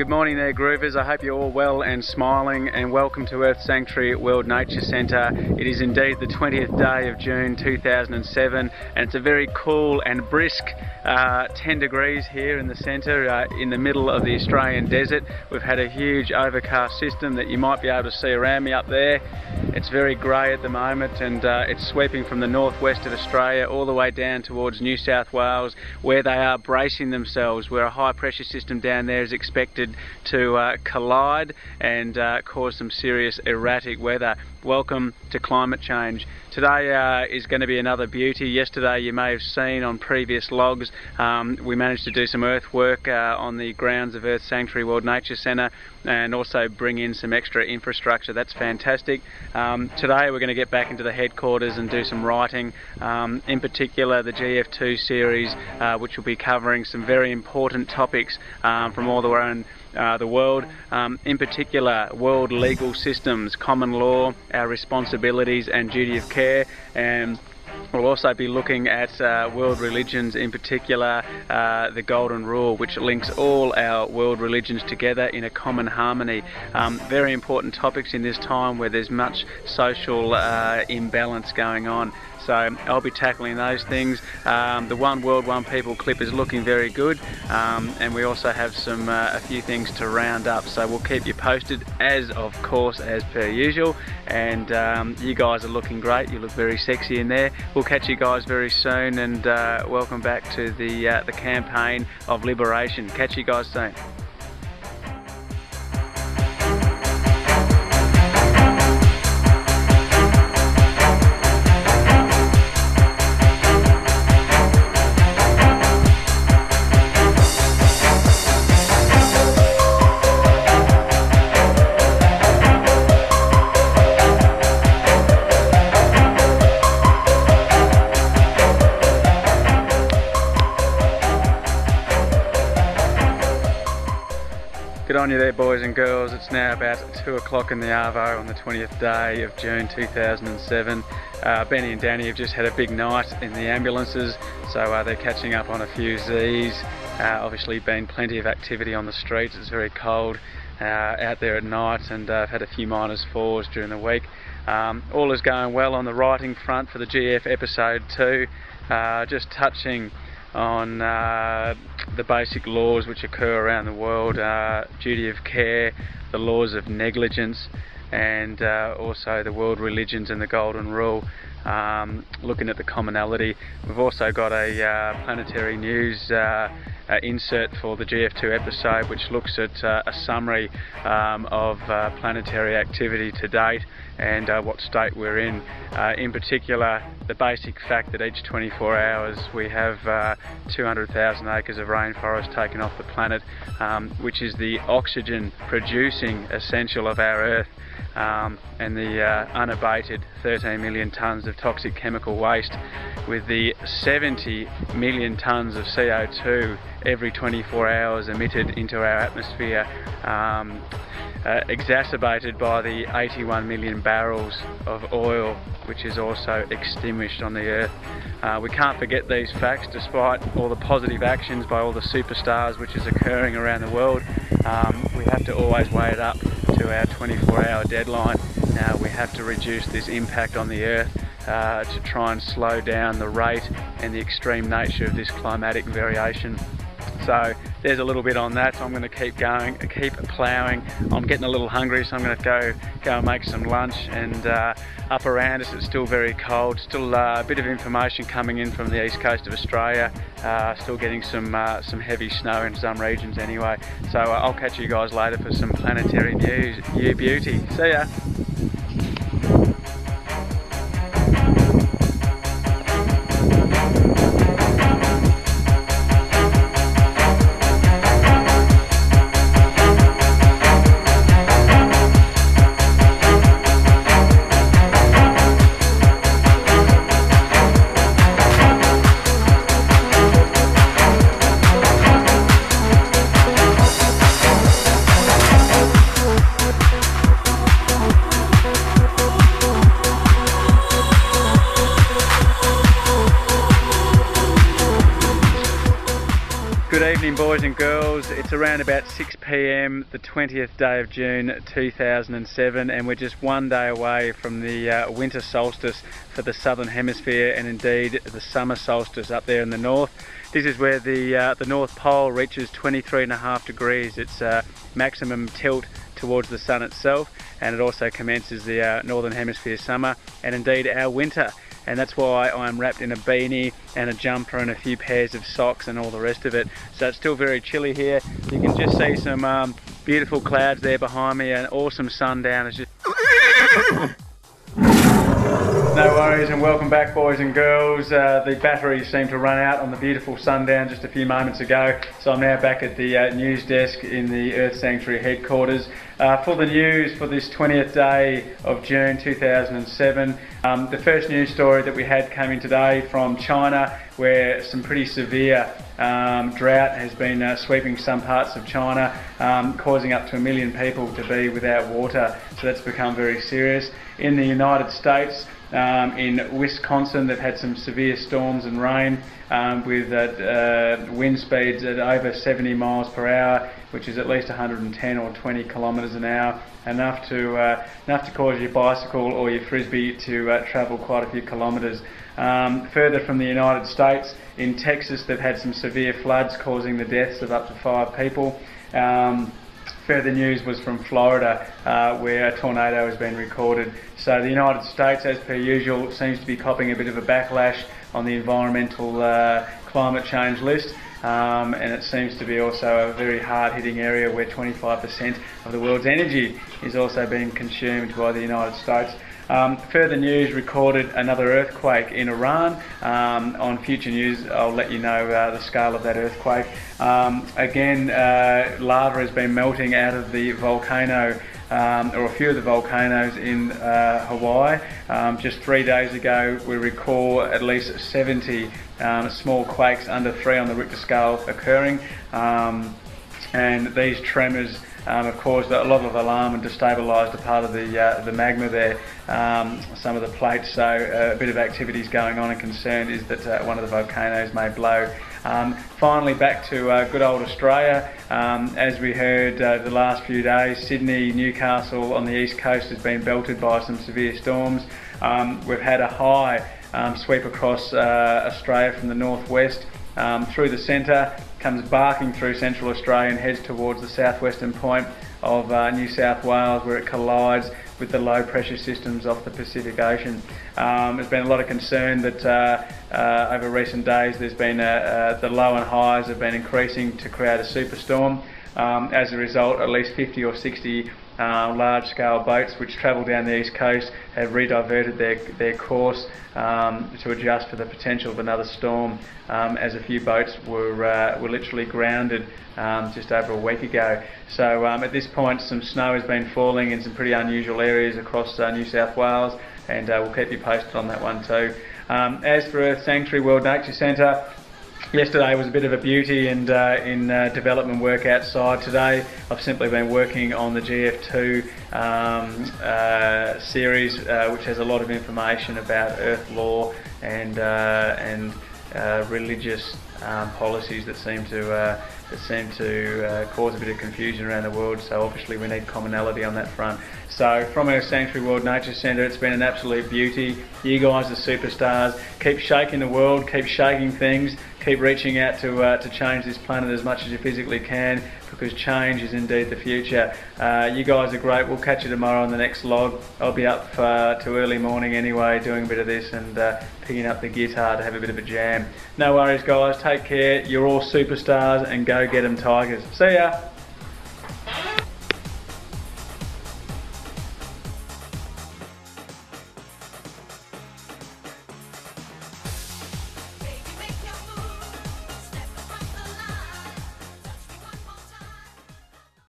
Good morning there, Groovers. I hope you're all well and smiling, and welcome to Earth Sanctuary World Nature Centre. It is indeed the 20th day of June 2007, and it's a very cool and brisk 10 degrees here in the centre, in the middle of the Australian desert. We've had a huge overcast system that you might be able to see around me up there. It's very grey at the moment, and it's sweeping from the northwest of Australia all the way down towards New South Wales, where they are bracing themselves, where a high pressure system down there is expected to collide and cause some serious erratic weather. Welcome to climate change. Today is going to be another beauty. Yesterday, you may have seen on previous logs, we managed to do some earthwork on the grounds of Earth Sanctuary World Nature Centre, and also bring in some extra infrastructure. That's fantastic. Today we're going to get back into the headquarters and do some writing, in particular the GF2 series, which will be covering some very important topics from all around the world, in particular world legal systems, common law, our responsibilities and duty of care, and we'll also be looking at world religions, in particular the Golden Rule, which links all our world religions together in a common harmony. Very important topics in this time where there's much social imbalance going on. So I'll be tackling those things. The One World, One People clip is looking very good, and we also have a few things to round up. So we'll keep you posted, as per usual. And you guys are looking great. You look very sexy in there. We'll catch you guys very soon, and welcome back to the campaign of liberation. Catch you guys soon. Good on you there, boys and girls. It's now about 2 o'clock in the arvo on the 20th day of June 2007. Benny and Danny have just had a big night in the ambulances, so they're catching up on a few Z's. Obviously been plenty of activity on the streets. It's very cold out there at night, and I've had a few -4s during the week. All is going well on the writing front for the GF episode 2, just touching on the basic laws which occur around the world, duty of care, the laws of negligence, and also the world religions and the Golden Rule, looking at the commonality. We've also got a planetary news insert for the GF2 episode, which looks at a summary of planetary activity to date and what state we're in. In particular, the basic fact that each 24 hours we have 200,000 acres of rainforest taken off the planet, which is the oxygen producing essential of our Earth, and the unabated 13 million tonnes of toxic chemical waste, with the 70 million tonnes of CO2 every 24 hours emitted into our atmosphere, exacerbated by the 81 million barrels of oil which is also extinguished on the Earth. We can't forget these facts, despite all the positive actions by all the superstars which is occurring around the world. We have to always weigh it up to our 24-hour deadline. We have to reduce this impact on the Earth to try and slow down the rate and the extreme nature of this climatic variation. So there's a little bit on that. So I'm going to keep going, keep ploughing. I'm getting a little hungry, so I'm going to go and make some lunch. And up around us, it's still very cold. Still a bit of information coming in from the east coast of Australia. Still getting some heavy snow in some regions anyway. So I'll catch you guys later for some planetary news. You beauty. See ya. evening, boys and girls. It's around about 6 p.m, the 20th day of June 2007, and we're just one day away from the winter solstice for the southern hemisphere, and indeed the summer solstice up there in the north. This is where the North Pole reaches 23.5 degrees. It's maximum tilt towards the sun itself, and it also commences the northern hemisphere summer and indeed our winter. And that's why I'm wrapped in a beanie and a jumper and a few pairs of socks and all the rest of it. So it's still very chilly here. You can just see some beautiful clouds there behind me, and awesome sundown is just... No worries, and welcome back, boys and girls. The batteries seemed to run out on the beautiful sundown just a few moments ago, so I'm now back at the news desk in the Earth Sanctuary headquarters. For the news for this 20th day of June 2007, the first news story that we had came in today from China, where some pretty severe drought has been sweeping some parts of China, causing up to 1 million people to be without water. So that's become very serious. In the United States, in Wisconsin, they've had some severe storms and rain with wind speeds at over 70 miles per hour, which is at least 110 or 20 kilometres an hour, enough to cause your bicycle or your frisbee to travel quite a few kilometres. Further from the United States, in Texas, they've had some severe floods causing the deaths of up to 5 people. Further news was from Florida, where a tornado has been recorded. So the United States, as per usual, seems to be copping a bit of a backlash on the environmental climate change list. And it seems to be also a very hard-hitting area where 25% of the world's energy is also being consumed by the United States. Further news recorded another earthquake in Iran. On future news, I'll let you know the scale of that earthquake. Again, lava has been melting out of the volcano, or a few of the volcanoes in Hawaii. Just 3 days ago, we recall at least 70 small quakes under 3 on the Richter scale occurring, and these tremors have caused a lot of alarm and destabilised a part of the magma there, some of the plates. So a bit of activities going on, and concern is that one of the volcanoes may blow. Finally, back to good old Australia. As we heard the last few days, Sydney, Newcastle on the east coast has been belted by some severe storms. We've had a high sweep across Australia from the northwest through the centre, comes barking through central Australia and heads towards the southwestern point of New South Wales, where it collides with the low pressure systems off the Pacific Ocean. There's been a lot of concern that over recent days there's been the low and highs have been increasing to create a superstorm. As a result, at least 50 or 60 large-scale boats which travel down the east coast have rediverted their course to adjust for the potential of another storm, as a few boats were literally grounded just over a week ago. So at this point, some snow has been falling in some pretty unusual areas across New South Wales, and we'll keep you posted on that one too. As for Earth Sanctuary World Nature Centre, yesterday was a bit of a beauty, and in development work outside today, I've simply been working on the GF2 series, which has a lot of information about Earth law and religious policies that seem to cause a bit of confusion around the world. So obviously we need commonality on that front. So from our Sanctuary World Nature Centre, it's been an absolute beauty. You guys are superstars. Keep shaking the world, keep shaking things, keep reaching out to change this planet as much as you physically can, because change is indeed the future. You guys are great. We'll catch you tomorrow on the next log. I'll be up to early morning anyway, doing a bit of this and picking up the guitar to have a bit of a jam. No worries, guys. Take care. You're all superstars, and go get 'em, Tigers. See ya.